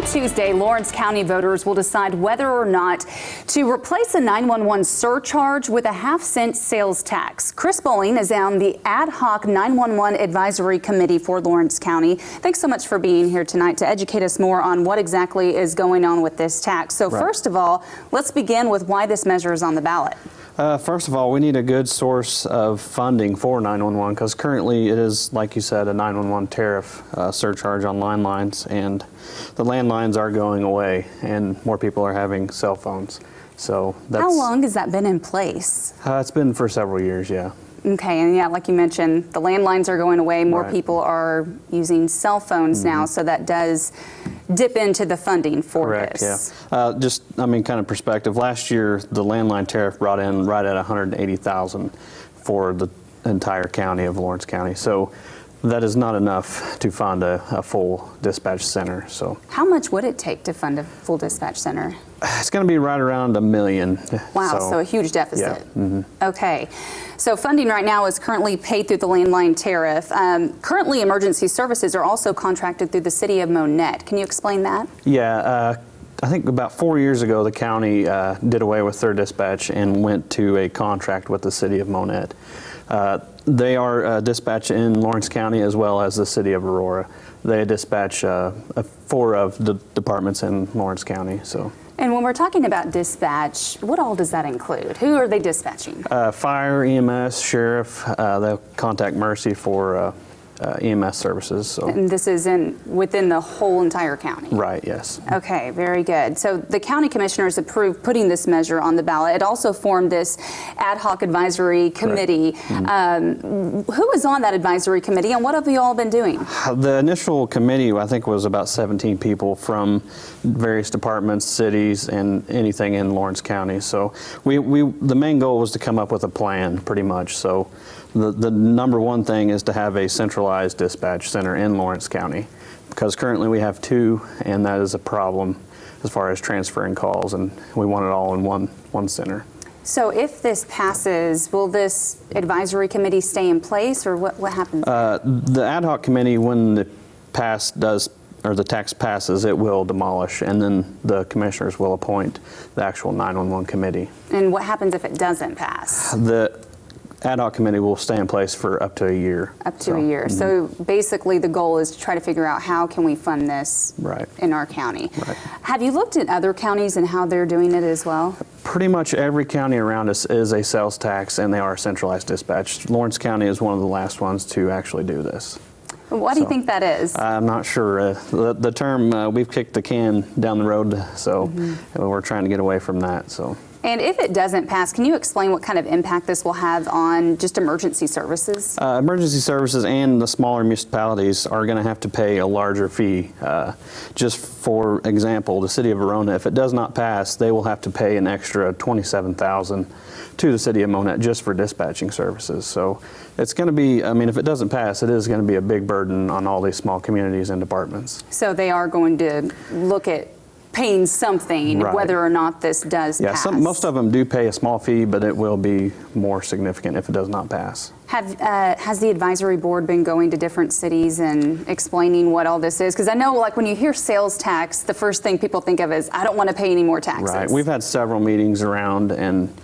On Tuesday, Lawrence County voters will decide whether or not to replace a 911 surcharge with a half-cent sales tax. Kris Bowling is on the Ad Hoc 911 Advisory Committee for Lawrence County. Thanks so much for being here tonight to educate us more on what exactly is going on with this tax. So first of all, let's begin with why this measure is on the ballot. First of all, we need a good source of funding for 911 because currently it is, like you said, a 911 tariff surcharge on landlines, and the landlines are going away and more people are having cell phones. So that's, how long has that been in place? It's been for several years, yeah. Okay, and yeah, like you mentioned, the landlines are going away, more people are using cell phones now, so that does dip into the funding for this. Yeah. Just, I mean, kind of perspective, last year the landline tariff brought in right at $180,000 for the entire county of Lawrence County. So that is not enough to fund a full dispatch center. So how much would it take to fund a full dispatch center? It's going to be right around $1 million. Wow, so a huge deficit. Yeah. Okay, so funding right now is currently paid through the landline tariff. Currently, emergency services are also contracted through the city of Monette. Can you explain that? Yeah, I think about 4 years ago, the county did away with their dispatch and went to a contract with the city of Monette. They are dispatch in Lawrence County as well as the city of Aurora. They dispatch 4 of the departments in Lawrence County. So. And when we're talking about dispatch, what all does that include? Who are they dispatching? Fire, EMS, sheriff. They'll contact Mercy for EMS services. So. And this is within the whole entire county? Right, yes. Okay, very good. So the county commissioners approved putting this measure on the ballot. It also formed this Ad Hoc Advisory Committee. Who is on that advisory committee and what have you all been doing? The initial committee, I think, was about 17 people from various departments, cities, and anything in Lawrence County. So the main goal was to come up with a plan, pretty much. So the number one thing is to have a centralized dispatch center in Lawrence County, because currently we have 2, and that is a problem as far as transferring calls, and we want it all in one center. So if this passes, will this advisory committee stay in place, or what happens? The ad hoc committee, when the tax passes, it will demolish, and then the commissioners will appoint the actual 911 committee. And what happens if it doesn't pass? The ad hoc committee will stay in place for up to a year. Up to a year. So basically the goal is to try to figure out how can we fund this in our county. Have you looked at other counties and how they're doing it as well? Pretty much every county around us is a sales tax, and they are centralized dispatch. Lawrence County is one of the last ones to actually do this. What do you think that is? I'm not sure. The term, we've kicked the can down the road, so we're trying to get away from that. So. And if it doesn't pass, can you explain what kind of impact this will have on just emergency services? Emergency services and the smaller municipalities are going to have to pay a larger fee. Just for example, the city of Verona, if it does not pass, they will have to pay an extra $27,000 to the city of Monette just for dispatching services. So it's going to be, I mean, if it doesn't pass, it is going to be a big burden on all these small communities and departments. So they are going to look at paying something, whether or not this does pass. Most of them do pay a small fee, but it will be more significant if it does not pass. Has the advisory board been going to different cities and explaining what all this is? Because I know, like, when you hear sales tax, the first thing people think of is, I don't want to pay any more taxes. Right. We've had several meetings around, and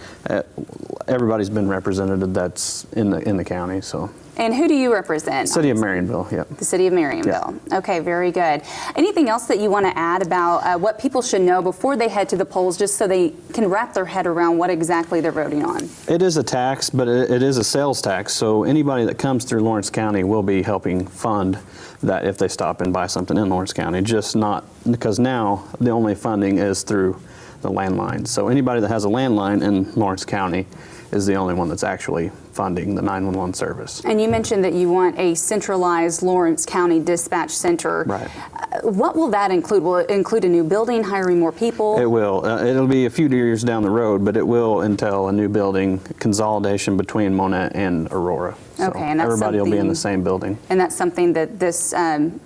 everybody's been represented that's in the county. So. And who do you represent? City of Marionville, yeah. The City of Marionville. Yeah. Okay, very good. Anything else that you want to add about what people should know before they head to the polls, just so they can wrap their head around what exactly they're voting on? It is a tax, but it is a sales tax, so anybody that comes through Lawrence County will be helping fund that if they stop and buy something in Lawrence County, just not, because now the only funding is through the landline. So anybody that has a landline in Lawrence County is the only one that's actually funding the 911 service. And you mentioned that you want a centralized Lawrence County dispatch center. Right. What will that include? Will it include a new building, hiring more people? It will. It'll be a few years down the road, but it will entail a new building, consolidation between Monette and Aurora. So okay, and that's everybody will be in the same building. And that's something that this,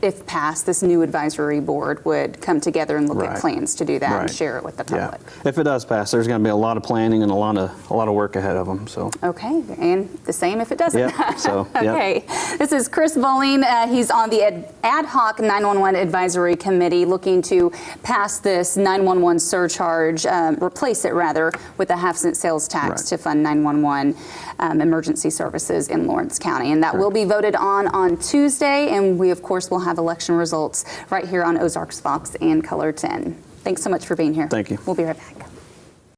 if passed, this new advisory board would come together and look at plans to do that and share it with the public. Yeah. If it does pass, there's going to be a lot of planning and a lot of work ahead of them. So. Okay, and and the same if it doesn't. Yep. So, yep. Okay. This is Kris Bowling. He's on the Ad Hoc 911 Advisory Committee, looking to pass this 911 surcharge, replace it rather, with a half-cent sales tax to fund 911 emergency services in Lawrence County. And that will be voted on Tuesday, and we, of course, will have election results right here on Ozarks Fox and Color 10. Thanks so much for being here. Thank you. We'll be right back.